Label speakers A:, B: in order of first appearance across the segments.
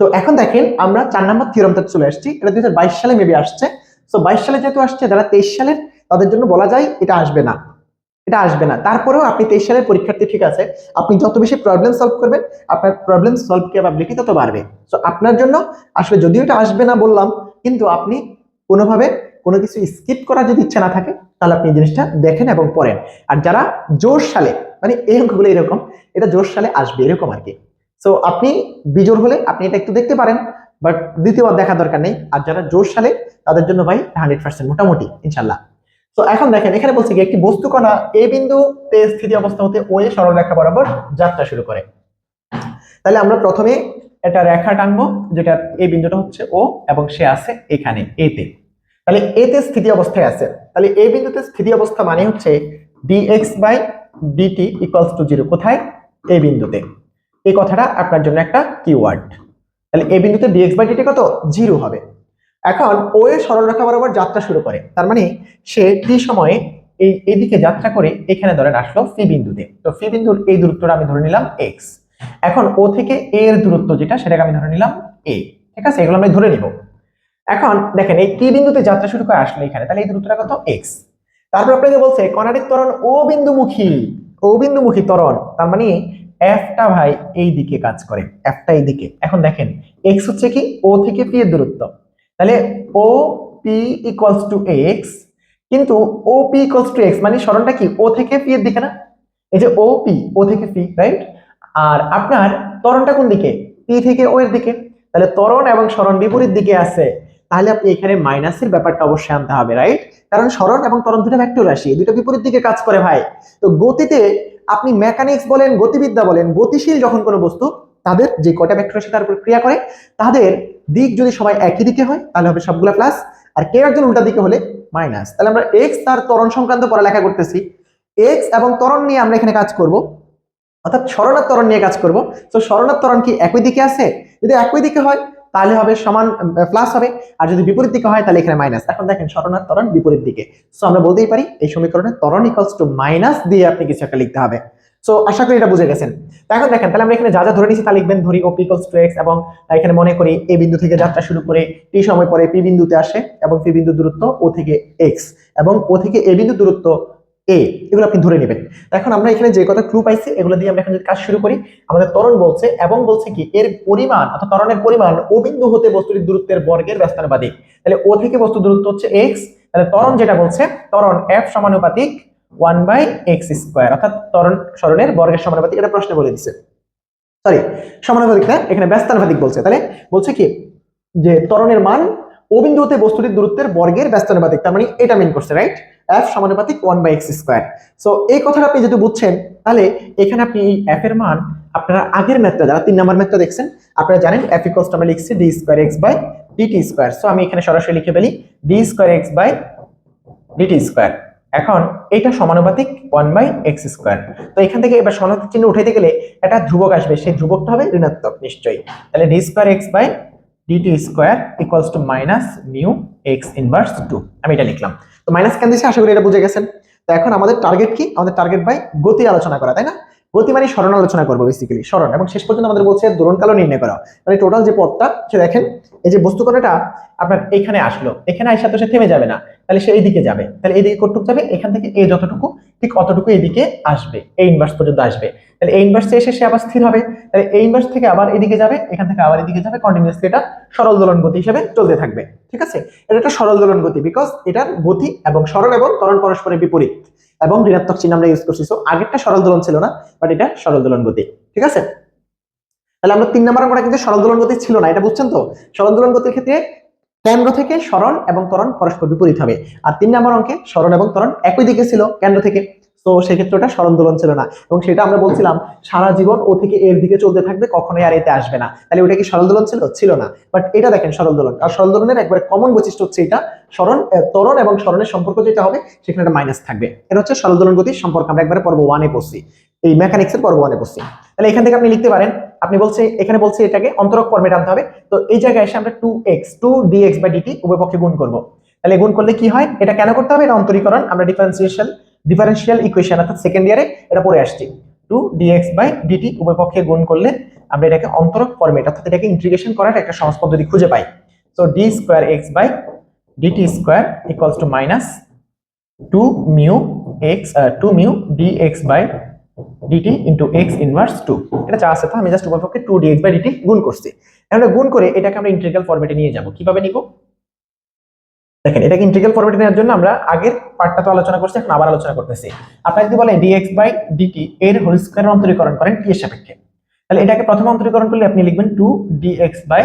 A: তো এখন দেখেন আমরা 4 নম্বর থিওরামটা চলে আসছি, এটা 2022 সালে মেবি আসছে। তো 22 সালে যেহেতু আসছে, যারা 23 সালের তাদের জন্য বলা যায় এটা আসবে না, এটা আসবে না। তারপরেও আপনি 23 সালের পরীক্ষার্থী, ঠিক আছে, আপনি যত বেশি প্রবলেম সলভ করবেন আপনার প্রবলেম সলভ ক্যাপাবিলিটি তত বাড়বে। তো আপনার জন্য আসলে যদিও এটা আসবে না বললাম, কিন্তু আপনি কোনোভাবে কোনো কিছু স্কিপ করার যদি ইচ্ছা না থাকে তাহলে আপনি এই জিনিসটা দেখেন এবং পড়েন। আর যারা জোর সালে, মানে এই অঙ্কগুলো এরকম, এটা জোর সালে আসবে এরকম আর কি। সো আপনি বিজোর হলে আপনি এটা একটু দেখতে পারেন, বাট দ্বিতীয়বার দেখার দরকার নেই। আর যারা জোর সালে তাদের জন্য ভাই 100% মোটামুটি ইনশাল্লাহ। তো এখন দেখেন এখানে বলছে কি, একটি বস্তু কণা এ বিন্দুতে স্থিতি অবস্থা হতে ও এ সরলরেখা বরাবর যাত্রা শুরু করে। তাহলে আমরা প্রথমে একটা রেখা টানবো, যেটা এই বিন্দুটা হচ্ছে ও এবং সে আছে এখানে এ তে। তাহলে এ তে স্থিতি অবস্থায় আছে, তাহলে এই বিন্দুতে স্থিতি অবস্থা মানে হচ্ছে dx by dt equals to 0। কোথায়? এই বিন্দুতে। এই কথাটা আপনার জন্য একটা কিওয়ার্ড। তাহলে এই বিন্দুতে dx বাই dt কত? 0 হবে। এখন ও এ সরলরেখা বরাবর যাত্রা শুরু করে, তার মানে সে টি সময়ে এইদিকে যাত্রা করে এখানে ধরেন আসলো সি বিন্দুতে। তো সি বিন্দুর এই দূরত্বটা আমি ধরে নিলাম x। এখন ও থেকে এ এর দূরত্ব যেটা, সেটাকে আমি ধরে নিলাম a। ঠিক আছে, এগুলো আমি ধরে নিব। এখন দেখেন এই টি বিন্দুতে যাত্রা শুরু করে আসলো এখানে, তাহলে এই দূরত্বটা কত? x। তারপর আপনাকে বলছে কণাটির ত্বরণ ও বিন্দুমুখী, ও বিন্দুমুখী ত্বরণ, তার মানে এফটা ভাই এই দিকে কাজ করে, এফটা এই দিকে। এখন দেখেন x হচ্ছে কি ও থেকে পি এর দূরত্ব, তাহলে O P equals to x. কিন্তু O P equals to x মানে সরণটা কি ও থেকে পি এর দিকে না? এই যে ও পি, ও থেকে পি, রাইট? আর আপনার ত্বরণটা কোন দিকে? পি থেকে ও এর দিকে। তাহলে ত্বরণ এবং সরণ বিপরীত দিকে আছে, তাহলে আপনি এখানে মাইনাসের ব্যাপারটা অবশ্যই আনতে হবে, রাইট? কারণ সরণ এবং ত্বরণ দুটো ভেক্টর রাশি, দুটো বিপরীত দিকে কাজ করে ভাই। তো গতিতে আপনি মেকানিক্স বলেন, গতিবিদ্যা বলেন, গতিশীল যখন কোনো বস্তু তাদের যে কয়টা ভেক্টর রাশি তার উপর ক্রিয়া করে, তাদের দিক যদি সবাই একই দিকে হয় তাহলে হবে সবগুলা প্লাস, আর কেউ একজন উল্টা দিকে হলে মাইনাস। তাহলে আমরা এক্স তার ত্বরণ সংক্রান্ত পড়ালেখা করতেছি, এক্স এবং ত্বরণ নিয়ে আমরা এখানে কাজ করব, অর্থাৎ সরণ আর ত্বরণ নিয়ে কাজ করব। তো সরণ আর ত্বরণ কি একই দিকে আছে? যদি একই দিকে হয় তাহলে হবে সমান, প্লাস হবে। আর যদি বিপরীত দিকে হয় তাহলে এখানে মাইনাস। এখন দেখেন সরণ আর ত্বরণ বিপরীত দিকে, সো আমরা বলতেই পারি এই সমীকরণে ত্বরণ ইকুয়ালস টু মাইনাস দিয়ে আপনি কিছু একটা লিখতে হবে। সো আশা করি এটা বুঝে গেছেন। তো এখন দেখেন তাহলে আমরা এখানে যা যা ধরে নিয়েছি তা লিখবেন। ধরি OP ইকুয়ালস টু এক্স, এবং এখানে মনে করি এই বিন্দু থেকে যাত্রা শুরু করে টি সময় পরে পি বিন্দুতে আসে, এবং পি বিন্দুর দূরত্ব ও থেকে এক্স, এবং ও থেকে এ বিন্দুর দূরত্ব এ, এগুলো আপনি ধরে নেবেন। এখন আমরা এখানে যে কথা ক্লু পাইছি এগুলো দিয়ে আমরা এখন যদি কাজ শুরু করি, আমাদের ত্বরণ বলছে এবং বলছে কি এর পরিমাণ অর্থাৎ ত্বরণের পরিমাণ ও বিন্দু হতে বস্তুটির দূরত্বের বর্গের ব্যস্তানুপাতিক। তাহলে ও থেকে বস্তুর দূরত্ব হচ্ছে x, তাহলে ত্বরণ যেটা বলছে ত্বরণ f সমানুপাতিক 1/x², অর্থাৎ ত্বরণ সরণের বর্গের সমানুপাতিক। এটা প্রশ্ন বলে দিচ্ছে, সরি সমানুপাতিক না, এখানে ব্যস্তানুপাতিক বলছে। তাহলে বলছে কি যে ত্বরণের মান ও বিন্দু হতে বস্তুটির দূরত্বের বর্গের ব্যস্তানুপাতিক, তার মানে এটা মিন করছে, রাইট? f সমানুপাতিক 1/x²। সো এই কথাটা আপনি যেহেতু বুঝছেন, তাহলে এখানে আপনি এই f এর মান আপনারা আগের ম্যাথটা যারা 3 নম্বর ম্যাথটা দেখছেন আপনারা জানেন f ইকুয়ালস টু আমরা লিখছি d²x/dt²। সো আমি এখানে সরাসরি লিখে ফেলি d²x/dt²। এখন এটা সমানুপাতিক 1/x²। তো এখান থেকে এবার সমানুপাতিক চিহ্ন উঠাইতে গেলে একটা ধ্রুবক আসবে, সেই ধ্রুবকটা হবে ঋণাত্মক নিশ্চয়ই। তাহলে d²x/dt² equals to minus mu x inverse 2, আমি এটা লিখলাম। তো মাইনাস কেন দিয়েছি আশা করি এটা বুঝে গেছেন। তো এখন আমাদের টার্গেট কি? আমাদের টার্গেট ভাই গতি আলোচনা করা, তাই না? গতি মানে সরণ আলোচনা করবো, বেসিক্যালি সরণ, এবং শেষ পর্যন্ত আমাদের বলছে দোলনকালও নির্ণয় করা। মানে টোটাল যে পথটা সে দেখেন এই যে বস্তুকণাটা আপনার এখানে আসলো, এখানে আসার তো সে থেমে যাবে না, তাহলে সে এইদিকে যাবে। তাহলে এইদিকে কতটুকু যাবে? এখান থেকে এই যতটুকু ঠিক অতটুকু এইদিকে আসবে, এই ইনভার্স পর্যন্ত আসবে। তাহলে এই ইনভার্সে এসে সে আবার স্থির হবে, তাহলে এই ইনভার্স থেকে আবার এদিকে যাবে, এখান থেকে আবার এদিকে যাবে, কন্টিনিউয়াসলি এটা সরল দোলন গতি হিসেবে চলতে থাকবে। ঠিক আছে, এটা একটা সরল দোলন গতি, বিকজ এটার গতি এবং সরল এবং ত্বরণ পরস্পরের বিপরীত, এবং ঋণাত্মক চিহ্ন আমরা ইউজ করছি। সো আগেরটা সরল দোলন ছিল না, বাট এটা সরল দোলন গতি। ঠিক আছে, তাহলে আমরা 3 নম্বর অঙ্কটা কিন্তু সরল দোলন গতি ছিল না, এটা বুঝছেন তো? সরল দোলন গতির ক্ষেত্রে কেন্দ্র থেকে সরণ এবং ত্বরণ পরস্পর বিপরীত হবে, আর 3 নম্বর অঙ্কে সরণ এবং ত্বরণ একই দিকে ছিল কেন্দ্র থেকে। তো সেক্ষেত্রে ওটা সরল দোলন ছিল না, এবং সেটা আমরা বলছিলাম সারা জীবন ও থেকে এর দিকে চলতে থাকবে, কখনোই আর এতে আসবে না। তাহলে ওটা কি সরল দোলন ছিল? ছিল না। বাট এটা দেখেন সরল দোলন, আর সরল দোলনের একবারে কমন বৈশিষ্ট্য হচ্ছে এটা সরণ, ত্বরণ এবং সরণের সম্পর্ক যেটা হবে সেখানে একটা মাইনাস থাকবে। এটা হচ্ছে সরল দোলন গতির সম্পর্ক, আমরা একবারে পর্ব 1-এ পড়ছি, এই মেকানিক্সের পর্ব 1-এ পড়ছি। তাহলে এখান থেকে আপনি লিখতে পারেন, আপনি বলছে এখানে বলছে এটাকে অন্তরক ফর্মে টানতে হবে। তো এই জায়গায় এসে আমরা 2dx/dt উভয় পক্ষে গুণ করব। তাহলে গুণ করলে কি হয়? এটা কেন করতে হবে? এটা অন্তরীকরণ, আমরা ডিফারেনশিয়াল ইকুয়েশন অর্থাৎ সেকেন্ড ইয়ারে এটা পড়ে আসছি। 2dx/dt উভয় পক্ষে গুণ করলে আমরা এটাকে অন্তরক ফরম্যাট অর্থাৎ এটাকে ইন্টিগ্রেশন করার একটা সহজ পদ্ধতি খুঁজে পাই। So d square x by dt square equals to minus 2 mu x 2 mu dx by dt into x inverse 2। এটা যা আছে তা আমি জাস্ট উপপক্ষে 2 dx বাই ডিটি গুণ করছি। এখন গুণ করে এটাকে আমরা ইন্টিগ্রাল ফরম্যাটে নিয়ে যাব। কিভাবে নিব দেখেন, এটাকে ইন্টিগ্রাল ফরম্যাটে নেওয়ার জন্য আমরা আগের পার্টটা তো আলোচনা করছি, এখন আবার আলোচনা করতেছি। আপনারা যদি বলে dx বাই ডিটি এর হোল স্কয়ার অন্তরীকরণ করেন t এর সাপেক্ষে, তাহলে এটাকে প্রথমে অন্তরীকরণ করলে আপনি লিখবেন 2 dx বাই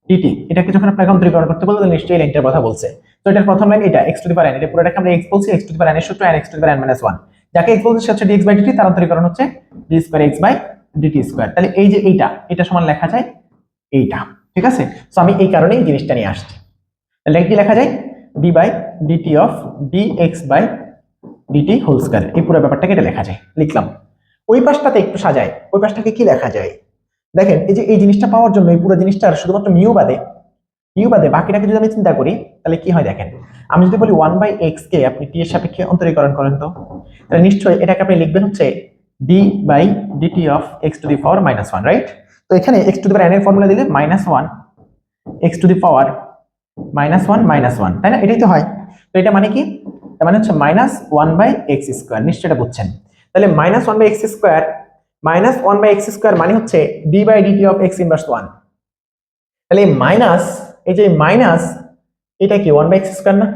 A: ডিটি। এটাকে যখন আপনাকে অন্তরীকরণ করতে বলবেন তাহলে নিশ্চয়ই এই লাইনটার কথা বলছে। তো এটার প্রথম লাইন এটা x to the power n, এটা পুরোটাকে আমরা x বলছি, x to the power n এর সূত্র n x to the power n - 1, যাকে x বলছি সে হচ্ছে dx বাই ডিটি, তার অন্তরীকরণ হচ্ছে d square x by DT square. তাহলে এই যে এটা সমান লেখা যায় এইটা, ঠিক আছে। সো আমি এই কারণে এই জিনিসটা নিয়ে আসছি। তাহলে কি লেখা যায় d by DT of dx by DT whole square, এই পুরো ব্যাপারটাকে এটা লেখা যায়, লিখলাম। ওই পাশটাতে একটু সাজাই, ওই পাশটাকে কি লেখা যায় দেখেন। এই যে এই জিনিসটা পাওয়ার জন্য এই পুরো জিনিসটার শুধুমাত্র মিউ বাদে বাকিটাকে যদি আমি চিন্তা করি তাহলে কি হয় দেখেন। আমি যদি বলি 1 বাই এক্স কে আপনি টি এর সাপেক্ষে অন্তরীকরণ করেন, তো তাহলে নিশ্চয়ই এটাকে আপনি লিখবেন হচ্ছে d by DT of x to the power -1, right. তো এখানে x to the power n এর ফর্মুলা দিলে -1 x টু দি পাওয়ার -1, তাই না? এটাই তো হয়। তো এটা মানে কি, তার মানে হচ্ছে -1 বাই এক্স স্কয়ার, নিশ্চয়ই এটা বুঝছেন। তাহলে -1 বাই এক্স স্কয়ার মানে হচ্ছে d by DT of x inverse 1। তাহলে এই যে মাইনাস, এটা কি 1 বাই এক্স স্কয়ার না?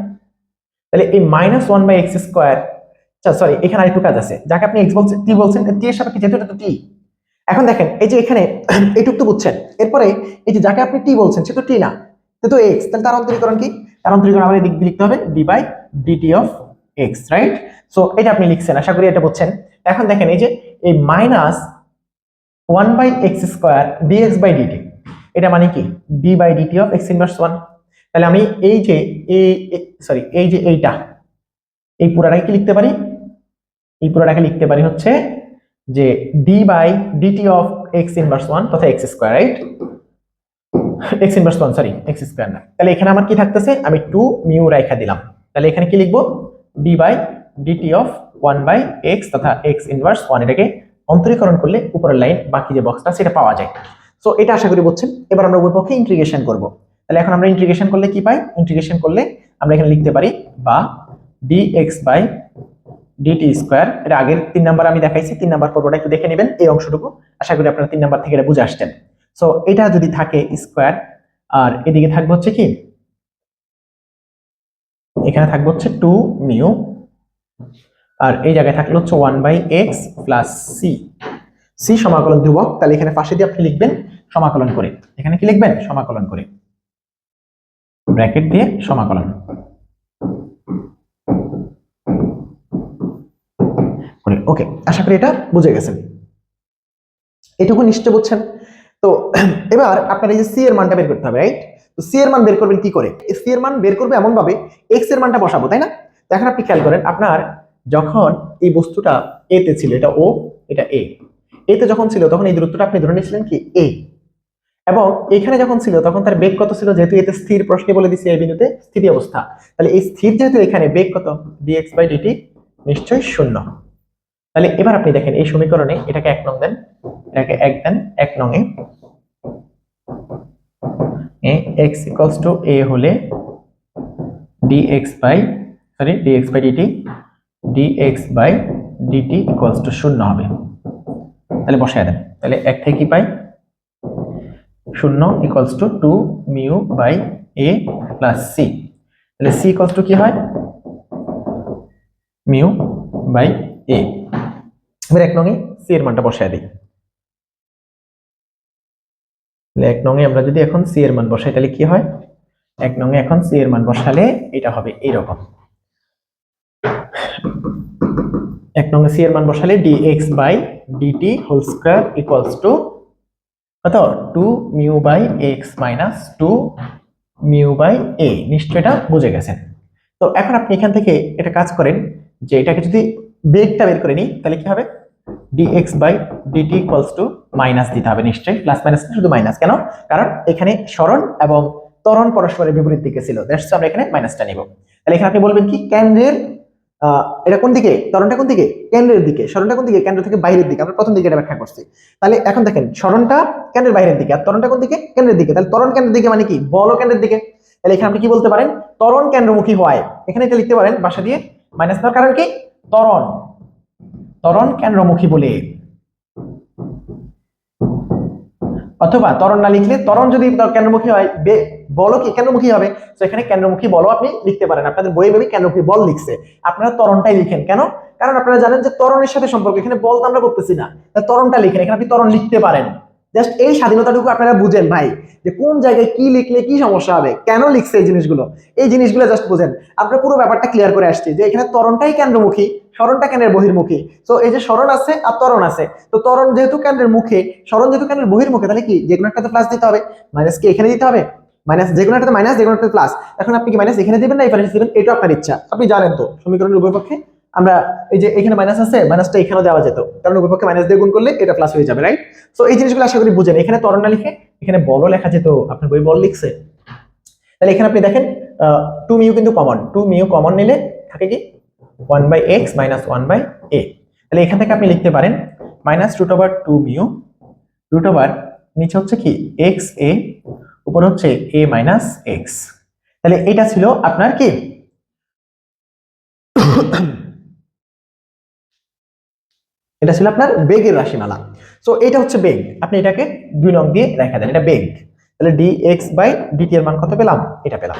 A: তাহলে এই -1 বাই এক্স স্কয়ার, আচ্ছা সরি, এখানে আরেকটু কাজ আছে। যাকে আপনি x বলছেন t বলছেন, t এর সাপেক্ষে যেহেতু এটা তো t। এখন দেখেন এই যে এখানে এইটুকু তো বুঝছেন। এরপরে এই যে যাকে আপনি t বলছেন সে তো t না, সে তো x। তাহলে তার অন্তরীকরণ কি? তার অন্তরীকরণ আমাদের দিক দিয়ে লিখতে হবে d by DT of x, right. So এটা আপনি লিখছেন, আশা করি এটা বুঝছেন। এখন দেখেন এই যে এই -1 by X square dx by DT, এটা মানে কি d by DT of x inverse 1। তাহলে আমি এই যে এই পুরোটাকে কি লিখতে পারি? এই পুরোটাকে লিখতে পারি হচ্ছে যে d by DT of x inverse 1 তথা x square, right. x inverse 1 sorry, x square না। তাহলে এখানে আমার কি থাকতেছে, আমি 2 মিউ রাইখা দিলাম। তাহলে এখানে কি লিখবো, d by DT of 1 by x তথা x ইনভার্স 1। এটাকে অন্তরীকরণ করলে উপরের লাইন বাকি যে বক্সটা সেটা পাওয়া যায়। সো এটা আশা করি বুঝছেন। এবার আমরা উভয় পক্ষে ইন্টিগ্রেশন করব। তাহলে এখন আমরা ইন্টিগ্রেশন করলে কি পাই? ইন্টিগ্রেশন করলে আমরা এখানে লিখতে পারি বা dx বাই ডিটি স্কয়ার, এটা আগের 3 নাম্বার আমি দেখাইছি, 3 নাম্বার পর্বটা একটু দেখে নেবেন এই অংশটুকু। আশা করি আপনারা 3 নাম্বার থেকে এটা বুঝে আসছেন। সো এটা যদি থাকে স্কয়ার, আর এদিকে থাকবে হচ্ছে কি, এখানে থাকবে হচ্ছে 2 মিউ, আর এই জায়গায় থাকলে হচ্ছে 1 বাই এক্স প্লাস সি সমাকলন ধ্রুবক। তাহলে এখানে পাশে দিয়ে আপনি লিখবেন সমাকলন করে, এখানে কি লিখবেন সমাকলন করে, ব্র্যাকেট দিয়ে সমাকলন করে। ওকে, আশা করি এটা বুঝে গেছেন, এটুকু নিশ্চয় বুঝছেন। তো এবার আপনার এই যে সি এর মানটা বের করতে হবে, রাইট। তো সি এর মান বের করবেন কি করে? সি এর মান বের করবে এমন ভাবে এক্স এর মানটা বসাবো, তাই না? তো এখন আপনি খেয়াল করেন, আপনার যখন এই বস্তুটা এ তে ছিল, এটা ও, এটা এ তে যখন ছিল তখন এই দূরত্বটা আপনি ধরে নিয়েছিলেন কি এ, এবং এখানে যখন ছিল তখন তার বেগ কত ছিল? যেহেতু এতে স্থির, প্রশ্নে বলে দিছি এই বিন্দুতে স্থিতি অবস্থা, তাহলে এই স্থির যেহেতু এখানে বেগ কত, dx বাই ডিটি নিশ্চয়ই 0। তাহলে এবার আপনি দেখেন এই সমীকরণে এটাকে 1 নং দেন, এটাকে 1 দেন, 1 নং এ x ইকুয়ালস টু a হলে dx by DT equals to 0 হবে। তাহলে বসায় দেন, তাহলে 1 থেকে কি পাই, 0 equals to 2 mu by a plus C. তাহলে সি ইকুয়ালস টু কি হয়, মিউ বাই a। এবার 1 নং এ সি এর মানটা বসায় দিই। তাহলে 1 নং এ আমরা যদি এখন সি এর মান বসাই তাহলে কি হয়, 1 নং এ এখন সি এর মান বসালে এটা হবে এইরকম। 1 নং এ সি এর মান বসালে dx by DT whole square equals to কত, 2 mu by x minus 2 mu by a। নিশ্চয় এটা বুঝে গেছেন। তো এখন আপনি এখান থেকে এটা কাজ করেন যে এটাকে যদি বেগটা বের করে নিই তাহলে কি হবে, dx by DT equals to minus দিতে হবে, নিশ্চয়ই প্লাস মাইনাস না, শুধু মাইনাস। কেন? কারণ এখানে সরণ এবং ত্বরণ পরস্পরের বিপরীত দিকে ছিল, দ্যাটস আমরা এখানে মাইনাসটা নিব। তাহলে এখানে আপনি বলবেন কি, কেন্দ্রের এটা কোন দিকে, ত্বরণটা কোন দিকে, কেন্দ্রের দিকে, সরণটা কোন দিকে, কেন্দ্র থেকে বাইরের দিকে। আমরা প্রথম দিকে এটা ব্যাখ্যা করছি। তাহলে এখন দেখেন সরণটা কেন্দ্রের বাইরের দিকে আর ত্বরণটা কোন দিকে, কেন্দ্রের দিকে। তাহলে ত্বরণ কেন্দ্রের দিকে মানে কি, বলও কেন্দ্রের দিকে। তাহলে এখানে আপনি কি বলতে পারেন, ত্বরণ কেন্দ্রমুখী হওয়ায়, এখানে এটা লিখতে পারেন বাসা দিয়ে মাইনাস দেওয়ার কারণ কি, ত্বরণ ত্বরণ কেন্দ্রমুখী বলে। অথবা ত্বরণ না লিখলে, ত্বরণ যদি কেন্দ্রমুখী হয়, বলও কি কেন্দ্রমুখী হবে, তো এখানে কেন্দ্রমুখী বলও আপনি লিখতে পারেন। আপনাদের বইয়ে বই কেন্দ্রমুখী বল লিখছে, আপনারা ত্বরণটাই লিখেন কেন, কারণ আপনারা জানেন যে ত্বরণের সাথে সম্পর্ক, এখানে বল তো আমরা করতেছি না, ত্বরণটা লিখেন, এখানে আপনি ত্বরণ লিখতে পারেন। জাস্ট এই স্বাধীনতাটুকু আপনারা বুঝেন ভাই, যে কোন জায়গায় কি লিখলে কি সমস্যা হবে, কেন লিখছে এই জিনিসগুলো জাস্ট বুঝেন। আমরা পুরো ব্যাপারটা ক্লিয়ার করে আসছি যে এখানে ত্বরণটাই কেন্দ্রমুখী, সরণটা কেন্দ্রের বহির্মুখী। তো এই যে সরণ আছে আর ত্বরণ আছে, তো ত্বরণ যেহেতু কেন্দ্রের মুখে, সরণ যেহেতু কেন্দ্রের বহির্মুখে, তাহলে কি যে কোনো একটা প্লাস দিতে হবে, মাইনাস কি এখানে দিতে হবে, মাইনাস যে কোনো একটা মাইনাস, যে কোনো একটা প্লাস। এখন আপনি কি মাইনাস এখানে দিবেন না এখানে দিবেন, এটা আপনার ইচ্ছা, আপনি জানেন তো সমীকরণের উভয় পক্ষে আমরা এই যে এখানে মাইনাস আছে, মাইনাসটা এখানেও দেওয়া যেত, কারণ উভয় পক্ষে মাইনাস দিয়ে গুণ করলে এটা প্লাস হয়ে যাবে, রাইট। সো এই জিনিসগুলো আশা করি বুঝেন। এখানে ত্বরণ না লিখে এখানে বলও লেখা যেত, আপনার বই বল লিখছে। তাহলে এখানে আপনি দেখেন 2 মিউ কিন্তু কমন, 2 মিউ কমন নিলে থাকে কি 1/x মাইনাস 1/a। তাহলে এখান থেকে আপনি লিখতে পারেন minus root over 2 mu, root over নিচে হচ্ছে কি এক্স এ, উপর হচ্ছে a মাইনাস এক্স। তাহলে এটা ছিল আপনার কি এটা ছিল আপনার বেগের রাশিমালা। সো এটা হচ্ছে বেগ, আপনি এটাকে 2 নং দিয়ে রেখা দেন, এটা বেগ। তাহলে dx বাই dt এর মান কত পেলাম, এটা পেলাম।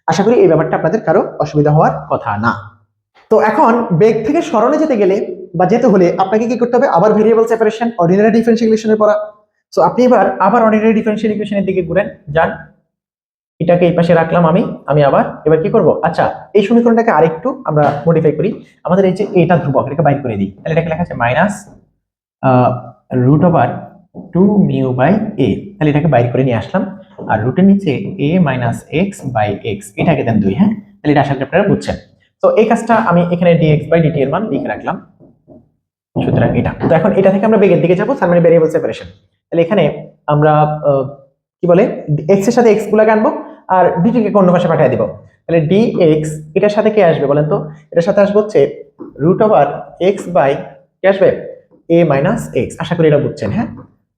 A: আশা করি এই ব্যাপারটা আপনাদের কারো অসুবিধা হওয়ার কথা না। তো এখন বেগ থেকে সরণে যেতে গেলে বা যেতে হলে আপনাকে কি করতে হবে, আবার ভেরিয়েবল সেপারেশন, অর্ডিনারি ডিফারেনশিয়াল ইকুয়েশনের পড়া। সো আপনি আবার অর্ডিনারি ডিফারেনশিয়াল ইকুয়েশনের দিকে ঘুরেন যান, এটাকে এই পাশে রাখলাম আমি আমি আবার এবার কি করব, আচ্ছা এই সমীকরণটাকে আরেকটু আমরা মডিফাই করি। আমাদের এই যে এটা ধ্রুবক, এটাকে বাইর করে দিই। তাহলে এটাকে লেখা আছে minus root over 2 mu by a। তাহলে এটাকে বাইর করে নিয়ে আসলাম, আর রুটের নিচে a minus x by x, এটাকে দেন 2। হ্যাঁ, তাহলে এটা আশা করি আপনারা বুঝছেন। তো এই কাজটা আমি এখানে dx বাই dt এর মান লিখে রাখলাম, সুতরাং এটা। তো এখন এটা থেকে আমরা বেগের দিকে যাবো, তার মানে ভেরিয়েবল সেপারেশন। তাহলে এখানে আমরা কি বলে x এর সাথে x গুলাকে আনবো আর dt কে অন্য পাশে পাঠিয়ে দিব। তাহলে dx এটার সাথে কে আসবে বলেন তো, এটার সাথে আসবে হচ্ছে রুট ওভার x বাই কি আসবে a মাইনাস x। আশা করি এটা বুঝছেন। হ্যাঁ,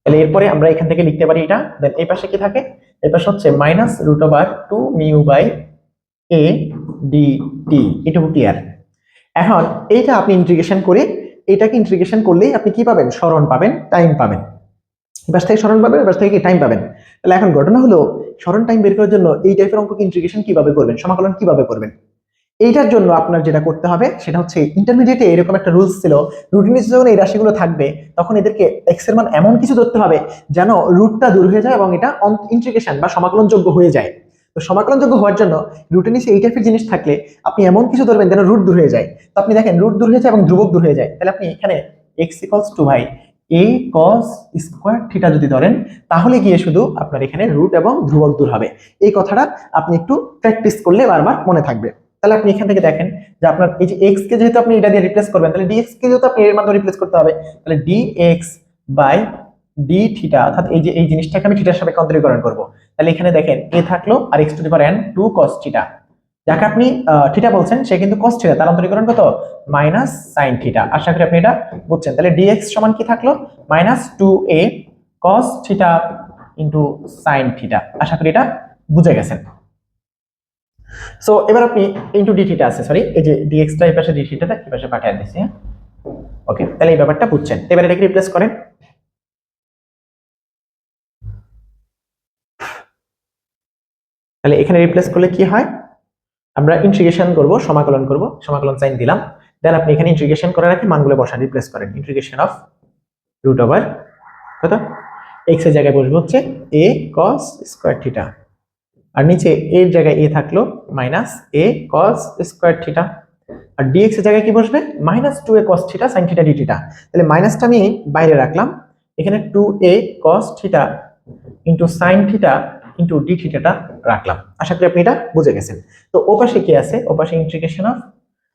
A: তাহলে এরপরে আমরা এখান থেকে লিখতে পারি এটা, দেন এই পাশে কি থাকে, এই পাশে হচ্ছে minus root over 2 mu by a dt, এটা ক্লিয়ার। এখন এইটা আপনি ইন্টিগ্রেশন করে, এটাকে ইন্টিগ্রেশন করলেই আপনি কি পাবেন, সরণ পাবেন, টাইম পাবেন। এবার থেকে সরণ পাবেন, এবার থেকে টাইম পাবেন। তাহলে এখন ঘটনা হলো সরণ টাইম বের করার জন্য এই টাইপের অঙ্ককে ইন্টিগ্রেশন কিভাবে করবেন, সমাকলন কিভাবে করবেন, এইটার জন্য আপনার যেটা করতে হবে সেটা হচ্ছে ইন্টারমিডিয়েটে এরকম একটা রুলস ছিল, রুটিনে যখন এই রাশিগুলো থাকবে তখন এদেরকে এক্স এর মান এমন কিছু ধরতে হবে যেন রুটটা দূর হয়ে যায় এবং এটা ইন্টিগ্রেশন বা সমাকলনযোগ্য হয়ে যায়। তো সমাকলনযোগ্য হওয়ার জন্য রুটের নিচে এই টাইপের জিনিস থাকলে আপনি এমন কিছু ধরবেন যেন রুট দূর হয়ে যায়। তো আপনি দেখেন রুট দূর হয়ে যায় এবং ধ্রুবক দূর হয়ে যায়, তাহলে আপনি এখানে এক্স ইকুয়ালস টু ভাই a cos স্কয়ার থিটা যদি ধরেন, তাহলে গিয়ে শুধু আপনার এখানে রুট এবং ধ্রুবক দূর হবে। এই কথাটা আপনি একটু প্র্যাকটিস করলে বারবার মনে থাকবে। তাহলে আপনি এখান থেকে দেখেন যে আপনার এই যে x কে যেহেতু আপনি এটা দিয়ে রিপ্লেস করবেন, তাহলে dx কে যেহেতু আপনি এর মাধ্যমে রিপ্লেস করতে হবে, তাহলে dx বাই d থিটা, অর্থাৎ এই যে এই জিনিসটাকে আমি থিটার সাপেক্ষে অন্তরীকরণ করব। তাহলে এখানে দেখেন a থাকলো আর x to the power n 2 cos theta, যাকে আপনি থিটা বলছেন সে কিন্তু cos থিটা, তার অন্তরীকরণ কত মাইনাস sin থিটা। আশা করি আপনি এটা বুঝছেন। তাহলে dx সমান কি থাকলো minus 2a cos theta into sin theta. আশা করি এটা বুঝে গেছেন। সো এবার আপনি ইনটু d থিটা আছে, সরি এই যে dx টা এই পাশে d থিটাটা এই পাশে পাঠিয়ে দিয়েছি। হ্যাঁ, ওকে, তাহলে এই ব্যাপারটা বুঝছেন। এবার এটাকে রিপ্লেস করেন। তাহলে এখানে রিপ্লেস করলে কি হয়, আমরা ইন্টিগ্রেশন করব, সমাকলন করব, সমাকলন সাইন দিলাম, দেন আপনি এখানে ইন্টিগ্রেশন করে রাখি মানগুলো বসান, রিপ্লেস করেন। ইন্টিগ্রেশন অফ রুট ওভার কত x এর জায়গায় বসবে হচ্ছে a cos স্কয়ার থিটা, আর নিচে এর জায়গায় a থাকলো minus a cos square theta, আর dx এর জায়গায় কি বসবে minus 2a cos theta sin theta d theta. তাহলে মাইনাসটা আমি বাইরে রাখলাম, এখানে 2a cos theta into sin theta into d থিটাটা রাখলাম। আশা করি আপনি এটা বুঝে গেছেন। তো ওপাশে কি আছে, ওপাশে ইন্টিগ্রেশন অফ,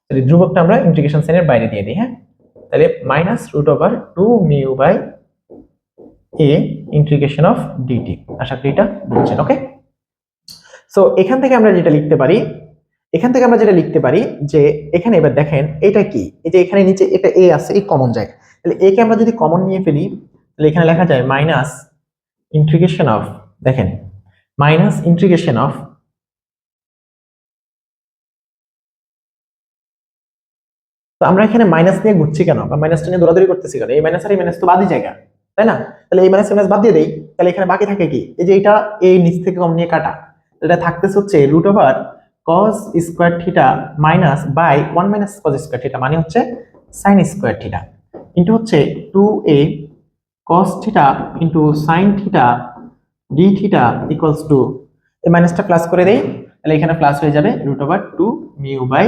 A: তাহলে ধ্রুবকটা আমরা ইন্টিগ্রেশন সাইনের বাইরে দিয়ে দিই। হ্যাঁ, তাহলে minus root over 2 mu by a integration of dt। আশা করি এটা বুঝছেন। ওকে, সো এখান থেকে আমরা যেটা লিখতে পারি, এখান থেকে আমরা যেটা লিখতে পারি যে এখানে এবার দেখেন এটা কি, এই যে এখানে নিচে এটা এ আছে, এই কমন যায়, তাহলে এ কে আমরা যদি কমন নিয়ে ফেলি তাহলে এখানে লেখা যায় মাইনাস ইন্টিগ্রেশন অফ, দেখেন মাইনাস ইন্টিগ্রেশন অফ, তো আমরা এখানে মাইনাস নিয়ে ঘুরছি কেন বা মাইনাসটা নিয়ে দৌড়াদৌড়ি করতেছি কেন, এই মাইনাস আর এই মাইনাস তো বাদই জায়গা, তাই না? তাহলে এই মাইনাস মাইনাস বাদ দিয়ে দেই, তাহলে এখানে বাকি থাকে কি, এই যে এটা এই নিচ থেকে কম নিয়ে কাটা, এটা থাকতেছে হচ্ছে root over cos square theta minus by 1 minus cos square theta, মানে হচ্ছে sin স্কয়ার থিটা ইনটু হচ্ছে 2a cos theta into sin theta d theta equals to, এই মাইনাসটা প্লাস করে দেই, তাহলে এখানে প্লাস হয়ে যাবে root over 2 mu by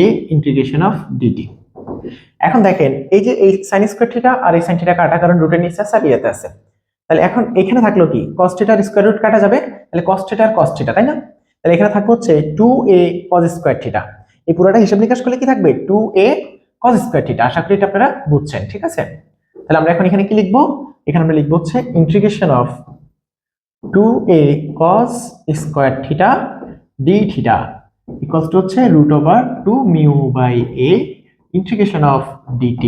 A: a integration of dt। এখন দেখেন এই যে এই sin স্কয়ার থিটা আর এই sin থিটা কাটা, কারণ রুটের নিচে আছে আর ইয়াতে আছে, তাহলে এখন এখানে থাকলো কি cos থিটার স্কয়ার রুট কাটা যাবে, তাহলে cos থিটা আর cos থিটা, তাই না? তাহলে এখানে থাকবে হচ্ছে 2a cos স্কয়ার থিটা, এই পুরোটা হিসাব নিকাশ করলে কি থাকবে 2a cos স্কয়ার থিটা। আশা করি এটা আপনারা বুঝছেন, ঠিক আছে? তাহলে আমরা এখন এখানে কি লিখবো, এখানে আমরা লিখবো হচ্ছে integration of 2a cos square theta d theta equals to হচ্ছে root over 2 mu by a integration of dt।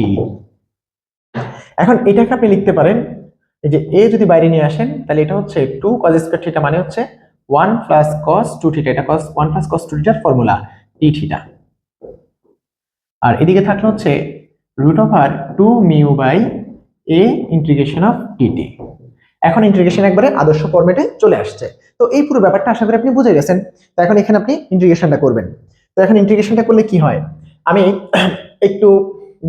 A: এখন এটাকে আপনি লিখতে পারেন, এই যে a যদি বাইরে নিয়ে আসেন তাহলে এটা হচ্ছে 2 cos স্কয়ার থিটা মানে হচ্ছে 1 প্লাস cos 2 থিটা, এটা cos 1 প্লাস cos 2 থিটার ফর্মুলা d থিটা, আর এদিকে থাকলো হচ্ছে root over 2 mu by a integration of dt। এখন ইন্টিগ্রেশন একবারে আদর্শ ফরম্যাটে চলে আসছে। তো এই পুরো ব্যাপারটা আশা করি আপনি বুঝে গেছেন। তো এখন এখানে আপনি ইন্টিগ্রেশনটা করবেন। তো এখন ইন্টিগ্রেশনটা করলে কি হয় আমি একটু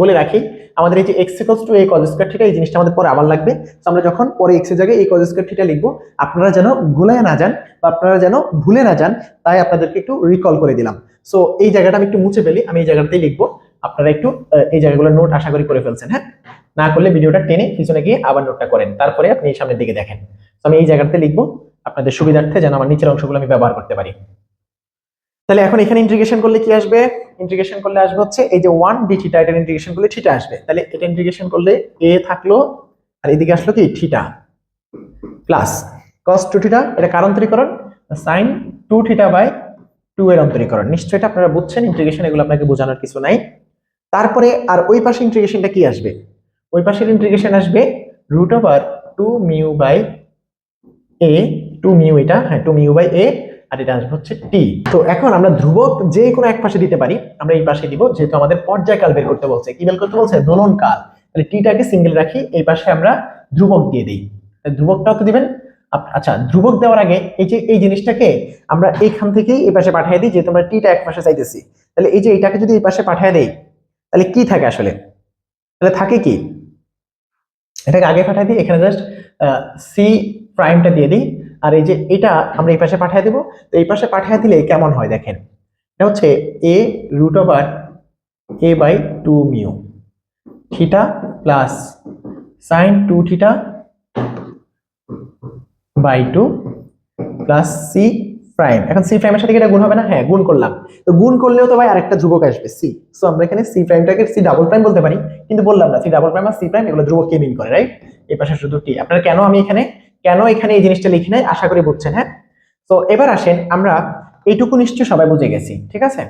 A: বলে রাখি, আমাদের এই যে x equals to a cos square theta, এই জিনিসটা আমাদের পরে আবার লাগবে। তো আমরা যখন পরে x এর জায়গায় a cos স্কয়ার থিটা লিখবো, আপনারা যেন গুলায় না যান বা আপনারা যেন ভুলে না যান, তাই আপনাদেরকে একটু রিকল করে দিলাম। সো এই জায়গাটা আমি একটু মুছে ফেলি, আমি এই জায়গাটাতেই লিখবো, আপনারা একটু এই জায়গাগুলো নোট আশা করি করে ফেলছেন। হ্যাঁ, না করলে ভিডিওটা টেনে পিছনে গিয়ে আবার নোটটা করেন, তারপরে আপনি সামনের দিকে দেখেন। তো আমি এই জায়গাতে লিখবো আপনাদের সুবিধার্থে, যেন আমার নিচের অংশগুলো আমি ব্যবহার করতে পারি। তাহলে এখন এখানে ইন্টিগ্রেশন করলে কি আসবে, ইন্টিগ্রেশন করলে আসবে হচ্ছে এই যে 1 d থিটা, এটা ইন্টিগ্রেশন করলে থিটা আসবে, তাহলে এটা ইন্টিগ্রেশন করলে a থাকলো আর এদিকে আসলো কি থিটা প্লাস cos 2 থিটা, এটা কার অন্তরীকরণ, sin 2 থিটা বাই 2 এর অন্তরীকরণ। নিশ্চয়ই এটা আপনারা বুঝছেন, ইন্টিগ্রেশন এগুলো আপনাকে বোঝানোর কিছু নাই। তারপরে আর ওই পাশে ইন্টিগ্রেশনটা কি আসবে, ওই পাশের ইন্টিগ্রেশন আসবে root over 2 mu by a, 2 mu, এটা হ্যাঁ 2 মিউ বাই a, আর এটা আসবে হচ্ছে t। তো এখন আমরা ধ্রুবক যে কোনো এক পাশে দিতে পারি, আমরা এই পাশে দিব, যেহেতু আমাদের পর্যায়কাল বের করতে বলছে। কি বের করতে বলছে, দোলন কাল, তাহলে টিটাকে সিঙ্গেল রাখি, এই পাশে আমরা ধ্রুবক দিয়ে দিই, ধ্রুবকটাও তো দিবেন। আচ্ছা, ধ্রুবক দেওয়ার আগে এই যে এই জিনিসটাকে আমরা এইখান থেকেই এই পাশে পাঠিয়ে দিই, যেহেতু আমরা টিটা এক পাশে চাইতেছি, তাহলে এই যে এটাকে যদি এই পাশে পাঠিয়ে দেই তাহলে কি থাকে আসলে, তাহলে থাকে কি, এটাকে আগে পাঠিয়ে দিই, এখানে জাস্ট সি প্রাইমটা দিয়ে দিই, আর এই যে এটা আমরা এই পাশে পাঠিয়ে দেবো। তো এই পাশে পাঠিয়ে দিলে কেমন হয় দেখেন, এটা হচ্ছে a root over a by 2 mu theta plus sine 2 theta by 2 plus C prime. এখন সি প্রাইমের সাথে এটা গুণ হবে না, হ্যাঁ গুণ করলাম, তো গুণ করলেও তো ভাই আরেকটা ধ্রুবক আসবে সি। সো আমরা এখানে সি প্রাইমটাকে সি ডাবল প্রাইম বলতে পারি, কিন্তু বললাম না সি ডাবল প্রাইম আর সি প্রাইম এগুলো ধ্রুবককে মিন করে, রাইট? এই পাশে শুধু টি। আপনারা কেন আমি এখানে এই জিনিসটা লিখি নাই আশা করি বুঝছেন। হ্যাঁ, তো এবার আসেন, আমরা এইটুকু নিশ্চয়ই সবাই বুঝে গেছি, ঠিক আছে?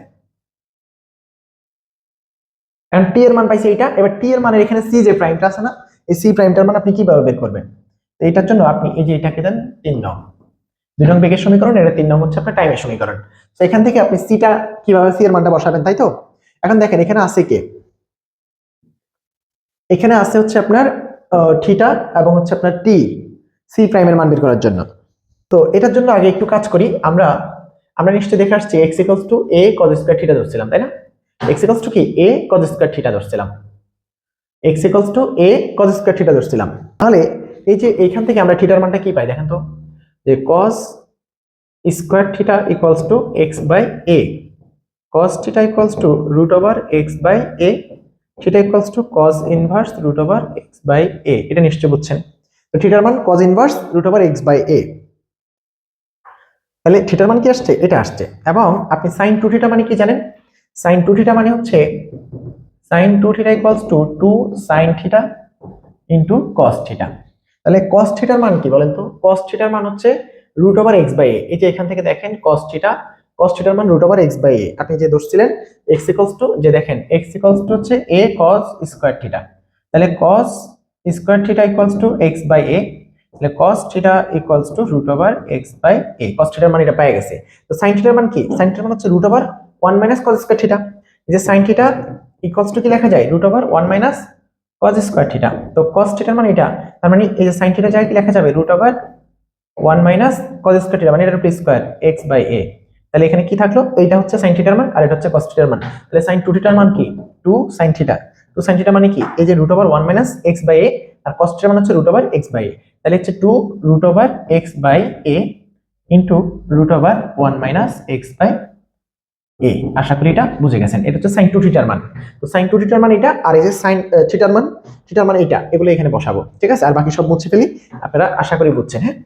A: কারণ টি এর মান পাইছি এইটা, এবার টি এর মানের এখানে সি যে প্রাইমটা আছে না, এই সি প্রাইমটার মান আপনি কিভাবে বের করবেন? তো এটার জন্য আপনি এই যে এটাকে দেন 3 নং, 2 নং বেগের সমীকরণ, এটা 3 নং হচ্ছে আপনার টাইমের সমীকরণ। তো এখান থেকে আপনি সিটা কিভাবে সি এর মানটা বসাবেন, তাই তো? এখন দেখেন এখানে আছে কে, এখানে আছে হচ্ছে আপনার থিটা এবং হচ্ছে আপনার টি, সি প্রাইমের মান বের করার জন্য। তো এটার জন্য আগে একটু কাজ করি, আমরা নিশ্চয়ই দেখে আসছি x equals to a cos square theta ধরছিলাম, তাই না? x ইকুয়ালস টু কি a cos স্কয়ার থিটা ধরছিলাম, x equals to a cos square theta ধরছিলাম। তাহলে এই যে এইখান থেকে আমরা থিটার মানটা কি পাই দেখেন তো, যে cos square theta equals to x by a, cos theta equals to root over x by a, theta equals to cos inverse root over x by a। এটা নিশ্চয়ই বুঝছেন। তো থিটার মান cos inverse root over x by a, তাহলে থিটার মান কি আসছে, এটা আসছে। এবং আপনি sin 2 থিটা মানে কি জানেন, sin 2 থিটা মানে হচ্ছে sin 2 theta equals to 2 sin theta into cos theta. তাহলে cos থিটার মান কি বলেন তো, cos থিটার মান হচ্ছে root over x by a। এই যে এখান থেকে দেখেন cos থিটা cos থিটার মান √x/a। আপনি যে ধরছিলেন x যে দেখেন x হচ্ছে a cos স্কয়ার থিটা, তাহলে cos স্কয়ার থিটা x/a, তাহলে cos থিটা √x/a। cos থিটার মান এটা পেয়ে গেছে। তো sin থিটার মান কি? sin থিটার মান হচ্ছে √1 cos স্কয়ার থিটা। এই যে sin থিটা কি লেখা যায়? √1 cos স্কয়ার থিটা। তো cos থিটার মান এটা, তার মানে এই যে sin থিটা জায়গায় কি লেখা যাবে? √1 cos স্কয়ার থিটা, মানে এটার উপর স্কয়ার x/a। তাহলে এখানে কি থাকলো? এইটা হচ্ছে sin থিটার মান আর এটা হচ্ছে cos থিটার মান। তাহলে sin 2 থিটার মান কি? 2 sin থিটা। 2 sin থিটা মানে কি? এই যে √1 x/a আর cos থিটার মান হচ্ছে √x/a। তাহলে হচ্ছে 2 √x/a ইনটু √1 x/a। আশা করি এটা বুঝে গেছেন। এটা হচ্ছে sin 2 থিটার মান। তো sin 2 থিটার মান এটা, আর এই যে sin থিটার মান এটা, এগুলো এখানে বসাবো। ঠিক আছে, আর বাকি সব মুছে ফেলি। আপনারা আশা করি বুঝছেন। হ্যাঁ,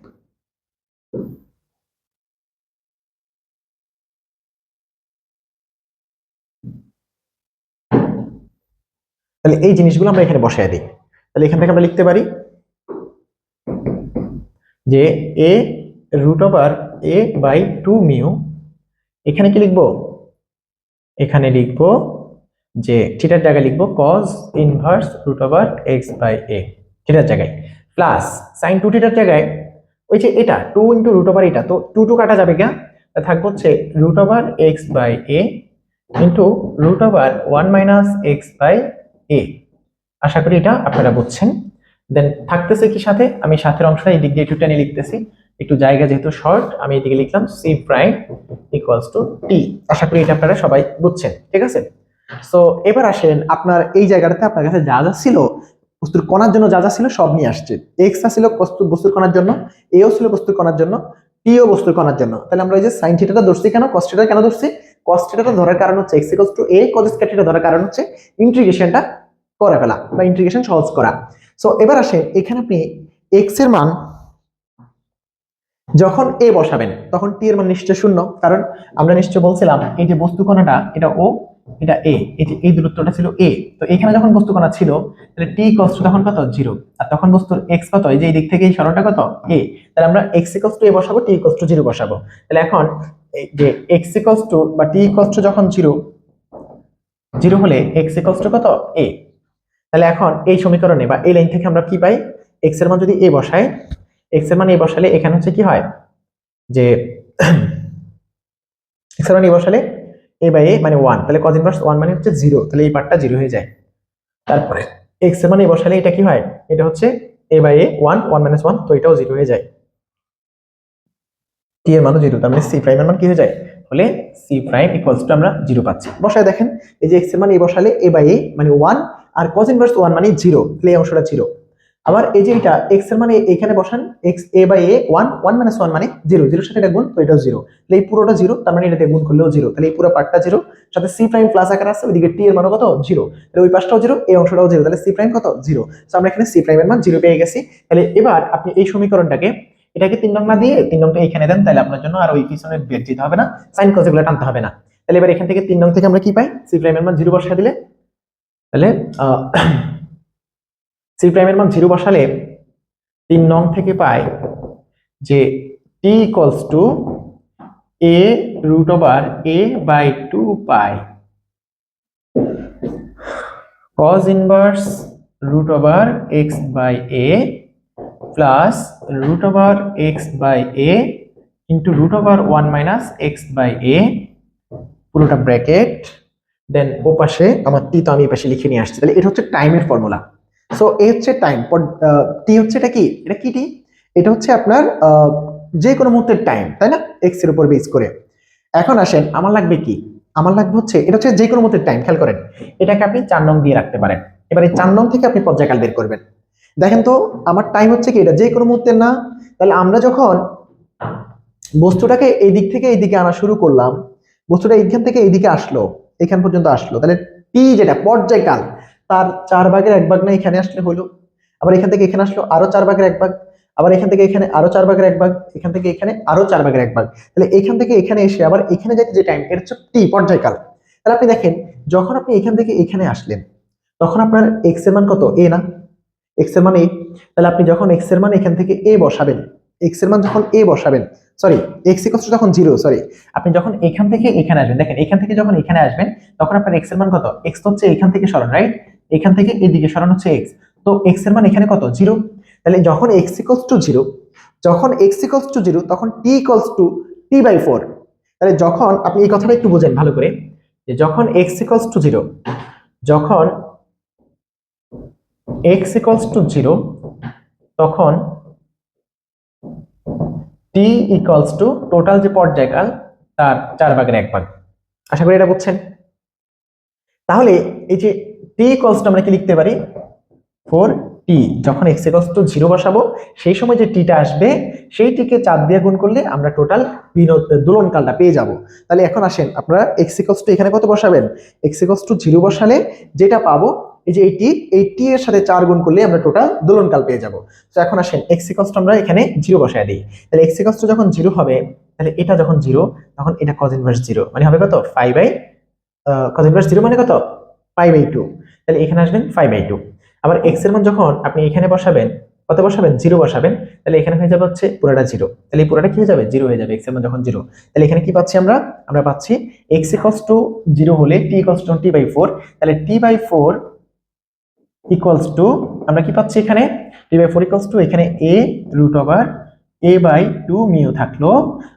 A: তাহলে এই জিনিসগুলো আমরা এখানে বসায় দিই। তাহলে এখান থেকে আমরা লিখতে পারি যে a √a/2 মিউ, এখানে কি লিখবো? এখানে লিখবো যে থিটার জায়গায় লিখবো cos ইনভার্স √x/a থিটার জায়গায়, প্লাস sin 2 থিটার জায়গায় ওই যে এটা 2 ইনটু √, এটা তো 2 কাটা যাবে গা, থাকবে হচ্ছে √x/a ইনটু √1 x/a। আশা করি এটা আপনারা বুঝছেন। দেন থাকতেছে কি সাথে? আমি সাথের অংশটা এই দিক দিয়ে একটু টেনে লিখতেছি, একটু জায়গা যেহেতু শর্ট, আমি এদিকে লিখলাম c prime equals to t। আশা করি এটা আপনারা সবাই বুঝছেন। ঠিক আছে, সো এবার আসেন আপনার এই জায়গাটাতে আপনার কাছে যা যা ছিল বস্তুর কণার জন্য, যা যা ছিল সব নিয়ে আসছে। এক্স ছিল বস্তুর কণার জন্য, এও ছিল বস্তুর কণার জন্য, টিও বস্তুর কণার জন্য। তাহলে আমরা এই যে সাইন থিটাটা ধরছি কেন, কস থিটা কেন ধরছি? কস থিটাটা ধরার কারণ হচ্ছে x a cos square theta ধরার কারণ হচ্ছে ইন্টিগ্রেশনটা করে ফেলা বা ইন্টিগ্রেশন সহজ করা। সো এবার আসেন এখানে আপনি x এর মান যখন a বসাবেন তখন t এর মান নিশ্চয় শূন্য, কারণ আমরা নিশ্চয় বলছিলাম এই যে বস্তু কণাটা এটা o, এটা a, এই যে এই দূরত্বটা ছিল a। তো এখানে যখন বস্তু কণা ছিল তাহলে t cos তখন কত? 0। আর তখন বস্তুর x কত? এই যে এই দিক থেকে এই সরলটা কত? a। তাহলে আমরা x a বসাবো, t 0 বসাবো। তাহলে এখন এই যে x বা t যখন 0 হলে x কত? a। তাহলে এখন এই সমীকরণে বা এই লাইন থেকে আমরা কি পাই? x এর মান যদি a বসাই, x এর মান a বসালে এখানে হচ্ছে কি হয় যে x এর মান a বসালে a/a মানে 1, তাহলে cos ইনভার্স 1 মানে হচ্ছে 0, তাহলে এই পার্টটা 0 হয়ে যায়। তারপরে x এর মান a বসালে এটা কি হয়? এটা হচ্ছে a/a 1 1 - 1, তো এটাও 0 হয়ে যায়। t এর মানও 0, তার মানে c প্রাইম এর মান কি হয়ে যায়? বলে c প্রাইম ইকুয়ালস টু আমরা 0 পাচ্ছি। বসায় দেখেন এই যে x এর মান a বসালে a/a মানে 1 আর cos ইনভার্স 1 মানে 0, তাহলে এই অংশটা 0। আবার এই যে এটা x এর মানে এখানে বসান, x a/a 1 1 - 1 মানে 0, 0 সাথে এটা গুণ, তো এটাও 0, তাহলে এই পুরোটা 0, তার মানে এটাতে গুণ করলেও 0, তাহলে এই পুরো পার্টটা 0, সাথে c প্রাইম প্লাস আকার আছে, ওইদিকে t এর মান কত? 0, তাহলে ওই পাশটাও 0, এই অংশটাও 0, তাহলে c প্রাইম কত? 0। সো আমরা এখানে c প্রাইম এর মান 0 পেয়ে গেছি। তাহলে এবার আপনি এই সমীকরণটাকে এটাকে 3 নং না দিয়ে 3 নংটা এখানে দেন, তাহলে আপনার জন্য আর ওই পিছনে বের যেতে হবে না, সাইন কস এগুলো টানতে হবে না। তাহলে এবার এখান থেকে 3 নং থেকে আমরা কি পাই? c প্রাইম এর মান 0 বসিয়ে দিলে, তাহলে c প্রাইম এর মান 0 বসালে 3 নং থেকে পাই যে t equals to a √a/2 pi cos inverse √x/a plus √x/a into √1 x/a পুরোটা ব্র্যাকেট, দেন ও পাশে আমার টি তো আমি এই পাশে লিখে নিয়ে আসছি। তাহলে এটা হচ্ছে টাইমের ফর্মুলা। সো এ হচ্ছে টাইম, টি হচ্ছে এটা কি? এটা কি টি? এটা হচ্ছে আপনার যে কোনো মুহূর্তের টাইম, তাই না? এক্স এর উপর বেস করে। এখন আসেন আমার লাগবে কি? আমার লাগবে হচ্ছে এটা হচ্ছে যে কোনো মুহূর্তের টাইম। খেয়াল করেন, এটাকে আপনি 4 নং দিয়ে রাখতে পারেন। এবার এই 4 নং থেকে আপনি পর্যায়কাল বের করবেন। দেখেন তো আমার টাইম হচ্ছে কি? এটা যে কোনো মুহূর্তের না? তাহলে আমরা যখন বস্তুটাকে এই দিক থেকে এই দিকে আনা শুরু করলাম, বস্তুটা এইখান থেকে এইদিকে আসলো, এখান পর্যন্ত আসলো, তাহলে টি যেটা পর্যায়কাল, তার 4/1 না এখানে আসলে হলো। আবার এখান থেকে এখানে আসলো আরো 4/1, আবার এখান থেকে এখানে আরো 4/1, এখান থেকে এখানে আরো 4/1। তাহলে এখান থেকে এখানে এসে আবার এখানে যাইতে যে টাইম, এটা হচ্ছে টি পর্যায়কাল। তাহলে আপনি দেখেন যখন আপনি এখান থেকে এখানে আসলেন তখন আপনার এক্স এর মান কত? এ না? এক্স এর মান এ। তাহলে আপনি যখন এক্স এর মান এখান থেকে এ বসাবেন, এক্স এর মান যখন এ বসাবেন, সরি এক্স ইকুয়ালস টু যখন 0, সরি আপনি যখন এখান থেকে এখানে আসবেন, দেখেন এখান থেকে যখন এখানে আসবেন তখন আপনার এক্স এর মান কত, এক্স হচ্ছে এখান থেকে সরান, রাইট, এখান থেকে এদিকে সরান হচ্ছে এক্স, তো এক্স এর মান এখানে কত 0। তাহলে যখন এক্স ইকুয়ালস টু 0, যখন এক্স ইকুয়ালস টু 0 তখন টি ইকুয়ালস টু t/4। তাহলে যখন আপনি এই কথাটা একটু বোঝেন ভালো করে, যে যখন এক্স ইকুয়ালস টু 0, যখন এক্স ইকুয়ালস টু 0 তখন টি ইকুয়ালস টু টোটাল যে পর্যায়কাল তার 4/1 আশা করি এটা বুঝছেন। তাহলে এই যে টি ইকুয়ালস টু আমরা কি লিখতে পারি 4t, যখন x ইকুয়ালস টু 0 বসাবো সেই সময় যে টিটা আসবে সেই টিকে 4 দিয়ে গুণ করলে আমরা টোটাল দোলনকালটা পেয়ে যাব। তাহলে এখন আসেন আপনারা x ইকুয়ালস টু এখানে কত বসাবেন, x ইকুয়ালস টু 0 বসালে যেটা পাবো এই যে এই টি এর সাথে 4 গুণ করলে আমরা টোটাল দোলনকাল পেয়ে যাব। তো এখন আসেন x ইকুয়ালস টু আমরা এখানে 0 বসায় দিই। তাহলে x ইকুয়ালস টু যখন 0 হবে, তাহলে এটা যখন 0 তখন এটা cos ইনভার্স 0 মানে হবে কত 5/, cos ইনভার্স 0 মানে কত 5/2। তাহলে এখানে আসবেন 5/2। আবার x এর মান যখন আপনি এখানে বসাবেন, কত বসাবেন 0 বসাবেন, তাহলে এখানে হয়ে যাবে হচ্ছে পুরোটা 0, তাহলে এই পুরোটা কি হয়ে যাবে 0 হয়ে যাবে x এর মান যখন 0। তাহলে এখানে কি পাচ্ছি আমরা পাচ্ছি x ইকুয়ালস টু 0 হলে t ইকুয়ালস টু t/4, তাহলে t/4 ইকুয়ালস টু আমরা কি পাচ্ছি এখানে t/4 ইকুয়ালস টু এখানে a√a/2 মিউ থাকলো,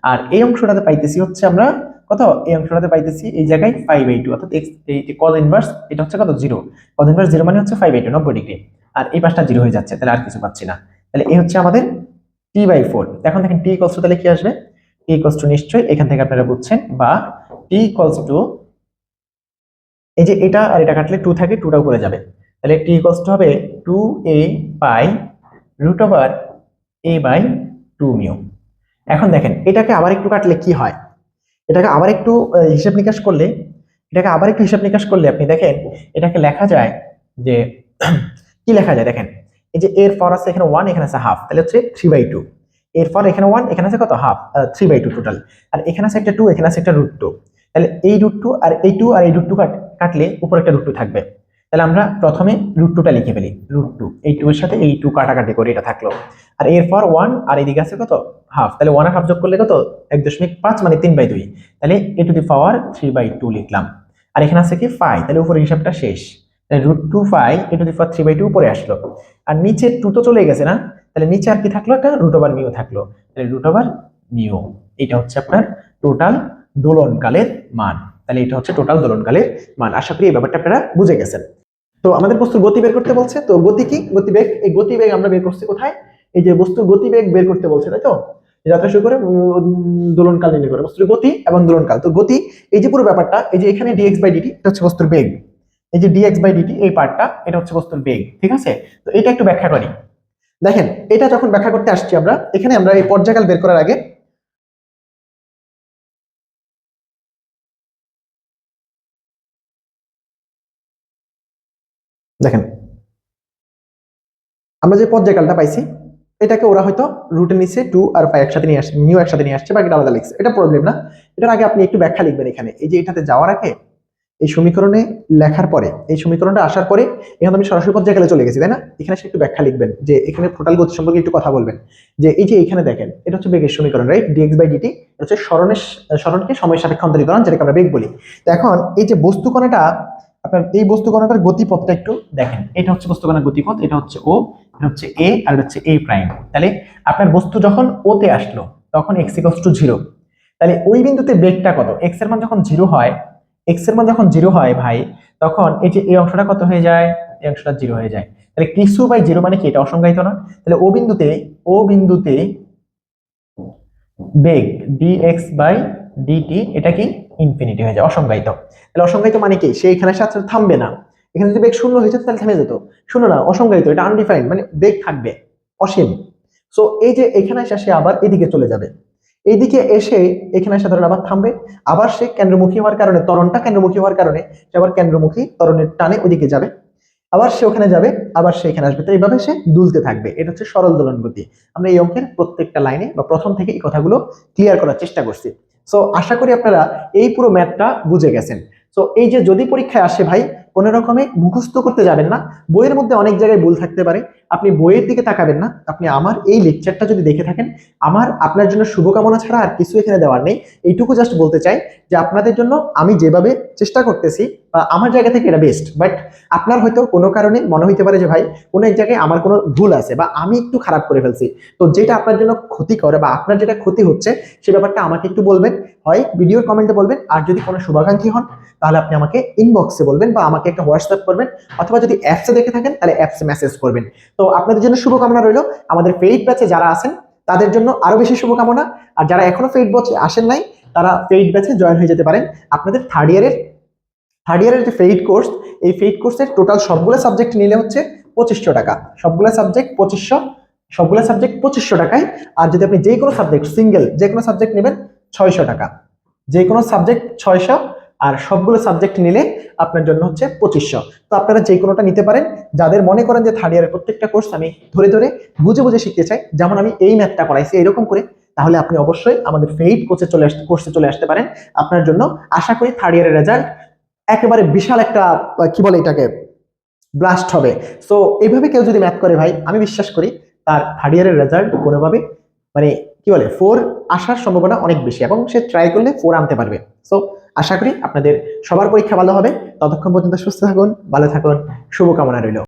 A: আর এই অংশটাতে পাইতেছি হচ্ছে আমরা কত, এই অংশটাতে পাইতেছি এই জায়গায় 5/2, অর্থাৎ x এই যে cos ইনভার্স এটা হচ্ছে কত 0, cos ইনভার্স 0 মানে হচ্ছে 5/2 90 ডিগ্রি, আর এই পাশটা 0 হয়ে যাচ্ছে, তাহলে আর কিছু পাচ্ছি না। তাহলে এই হচ্ছে আমাদের t/4। এখন দেখেন t ইকুয়ালস টু তাহলে কি আসবে, t ইকুয়ালস টু নিশ্চয়ই এখান থেকে আপনারা বুঝছেন, বা t ইকুয়ালস টু এই যে এটা আর এটা কাটলে 2 থাকে, 2টা উপরে যাবে, তাহলে t ইকুয়ালস টু হবে 2a/√a/2 মিউ। এখন দেখেন এটাকে আবার একটু কাটলে কি হয়, এটাকে আবার একটু হিসাব নিকাশ করলে, আপনি দেখেন এটাকে লেখা যায় যে কি লেখা যায় দেখেন, এই যে এর পর আছে এখানে 1, এখানে আছে হাফ, তাহলে হচ্ছে 3/2, এরপর এখানে 1, এখানে আছে কত হাফ, 3/2 টোটাল, আর এখানে আছে একটা 2, এখানে আছে একটা √2, তাহলে এই √2 আর এই 2 আর এই √2 কাটলে উপরে একটা √2 থাকবে। তাহলে আমরা প্রথমে √2টা লিখে ফেলি, √2 এই 2 এর সাথে এই 2 কাটাকাটি করে এটা থাকলো, আর এরপর 1 আর এদিকে আছে কত হাফ, তাহলে 1 আর হাফ যোগ করলে কত 1.5 মানে 3/2, তাহলে a⁻³ লিখলাম, আর এখানে আছে কি 5, তাহলে উপরে হিসাবটা শেষ, তাহলে √2 5 a⁻³ উপরে আসলো, আর নিচে 2 তো চলে গেছে না, তাহলে নিচে আর কি থাকলো একটা √μ থাকলো, তাহলে √μ এটা হচ্ছে আপনার টোটাল দোলনকালের মান। তাহলে এটা হচ্ছে টোটাল দোলনকালের মান। আশা করি এই ব্যাপারটা আপনারা বুঝে গেছেন। তো আমাদের বস্তুর গতি বের করতে বলছে, তো গতি কি, গতিবেগ, এই গতিবেগ আমরা বের করছি কোথায়, এই যে বস্তুর গতিবেগ বের করতে বলছে, তাই তো যাত্রা শুরু করে দোলনকাল নির্ণয় করে বস্তুর গতি এবং দোলনকাল। তো গতি এই যে পুরো ব্যাপারটা, এই যে এখানে dx/dt এটা হচ্ছে বস্তুর বেগ, এই যে dx/dt এই পার্টটা এটা হচ্ছে বস্তুর বেগ, ঠিক আছে। তো এটা একটু ব্যাখ্যা করি, দেখেন এটা যখন ব্যাখ্যা করতে আসছি আমরা, এখানে আমরা এই পর্যায়কাল বের করার আগে দেখেন আমরা যে পর্যায়কালটা পাইছি এটাকে ওরা হয়তো রুটের নিচে 2 আর 5 একসাথে নিয়ে আসছে, মিউ একসাথে নিয়ে আসছে, বাকিটা আলাদা লিখছে, এটা প্রবলেম না। এটার আগে আপনি একটু ব্যাখ্যা লিখবেন এখানে, এই যে এটাতে যাওয়ার আগে এই সমীকরণে লেখার পরে, এই সমীকরণটা আসার পরে এখানে আমি সরাসরি পর্যায়কালে চলে গেছি, তাই না, এখানে সে একটু ব্যাখ্যা লিখবেন যে এখানে টোটাল গতি সম্পর্কে একটু কথা বলবেন, যে এই যে এখানে দেখেন এটা হচ্ছে বেগের সমীকরণ, রাইট, dx/dt এটা হচ্ছে সরণকে সময়ের সাপেক্ষে অন্তরীকরণ, যেটাকে আমরা বেগ বলি। তো এখন এই যে বস্তু কণাটা, আপনার এই বস্তু কণাটার গতিপথটা একটু দেখেন, এটা হচ্ছে বস্তু কণার গতিপথ, এটা হচ্ছে ও, এটা হচ্ছে এ, আর এটা হচ্ছে এ প্রাইম। তাহলে আপনার বস্তু যখন ও তে আসলো তখন x = 0, তাহলে ওই বিন্দুতে বেগটা কত, x এর মান যখন 0 হয়, ভাই, তখন এই যে এই অংশটা কত হয়ে যায়, এই অংশটা 0 হয়ে যায়। তাহলে কিছু বাই 0 মানে কি, এটা অসংজ্ঞায়িত না, তাহলে ও বিন্দুতে বেগ dx/dt এটা কি ইনফিনিটি হয়ে যায়, অসংজ্ঞায়িত। তাহলে অসংজ্ঞায়িত মানে কি, সে এখানে সাথে থামবে না, এখানে যদি বেগ 0 হয়ে যেত তাহলে থেমে যেত, শূন্য না, অসংজ্ঞায়িত, এটা আনডিফাইন্ড, মানে বেগ থাকবে অসীম। সো এই যে এখানে এসে সে আবার এদিকে চলে যাবে, এইদিকে এসে এখানে এসে ধরেন আবার থামবে, আবার সে কেন্দ্রমুখী হওয়ার কারণে, ত্বরণটা কেন্দ্রমুখী হওয়ার কারণে সে আবার কেন্দ্রমুখী ত্বরণের টানে ওইদিকে যাবে, আবার সে ওখানে যাবে, আবার সে এখানে আসবে, তো এইভাবে সে দুলতে থাকবে, এটা হচ্ছে সরল দোলন গতি। আমরা এই অঙ্কের প্রত্যেকটা লাইনে বা প্রথম থেকে এই কথাগুলো ক্লিয়ার করার চেষ্টা করছি। সো আশা করি আপনারা এই পুরো ম্যাথটা বুঝে গেছেন। সো এই যে যদি পরীক্ষায় আসে ভাই কোনো রকমে মুখস্থ করতে যাবেন না। বইয়ের মধ্যে অনেক জায়গায় ভুল থাকতে পারে, আপনি বইয়ের দিকে তাকাবেন না, আপনি আমার এই লেকচারটা যদি দেখে থাকেন, আমার আপনার জন্য শুভকামনা ছাড়া আর কিছু এখানে দেওয়ার নেই। এইটুকু জাস্ট বলতে চাই যে আপনাদের জন্য আমি যেভাবে চেষ্টা করতেছি বা আমার জায়গা থেকে এটা বেস্ট, বাট আপনার হয়তো কোনো কারণে মনে হইতে পারে যে ভাই কোনো এক জায়গায় আমার কোনো ভুল আছে বা আমি একটু খারাপ করে ফেলছি। তো যেটা আপনার জন্য ক্ষতি করে বা আপনার যেটা ক্ষতি হচ্ছে সে ব্যাপারটা আমাকে একটু বলবেন, হয় ভিডিওর কমেন্টে বলবেন, আর যদি কোনো শুভাকাঙ্ক্ষী হন তাহলে আপনি আমাকে ইনবক্সে বলবেন বা আমাকে একটা হোয়াটসঅ্যাপ করবেন, অথবা যদি অ্যাপসে দেখে থাকেন তাহলে অ্যাপসে মেসেজ করবেন। তো আপনাদের জন্য শুভকামনা রইল। আমাদের পেইড ব্যাচে যারা আছেন তাদের জন্য আরো বেশি শুভকামনা, আর যারা এখনো পেইড ব্যাচে আসেন নাই তারা পেইড ব্যাচে জয়েন হয়ে যেতে পারেন। আপনাদের থার্ড ইয়ারের যে পেইড কোর্স, এই পেইড কোর্সের টোটাল সবগুলো সাবজেক্ট নিলে হচ্ছে 2500 টাকা, সবগুলো সাবজেক্ট 2500 টাকায়। আর যদি আপনি যে কোনো সাবজেক্ট সিঙ্গেল যে কোনো সাবজেক্ট নেবেন 600 টাকা, যে কোনো সাবজেক্ট 600, আর সবগুলো সাবজেক্ট নিলে আপনার জন্য হচ্ছে 2500। তো আপনারা যে কোনোটা নিতে পারেন। যাদের মনে করেন যে থার্ড ইয়ারের প্রত্যেকটা কোর্স আমি ধরে ধরে বুঝে বুঝে শিখতে চাই, যেমন আমি এই ম্যাথটা করাইছি এরকম করে, তাহলে আপনি অবশ্যই আমাদের পেইড কোর্সে চলে আসতে পারেন। আপনার জন্য আশা করি থার্ড ইয়ারের রেজাল্ট একেবারে বিশাল একটা কি বলে এটাকে ব্লাস্ট হবে। সো এইভাবে কেউ যদি ম্যাথ করে ভাই, আমি বিশ্বাস করি তার থার্ড ইয়ারের রেজাল্ট কোনোভাবে মানে কি বলে 4 আসার সম্ভাবনা অনেক বেশি, এবং সে ট্রাই করলে 4 আনতে পারবে। সো আশা করি আপনাদের সবার পরীক্ষা ভালো হবে। ততক্ষণ পর্যন্ত সুস্থ থাকুন, ভালো থাকুন, শুভকামনা রইল।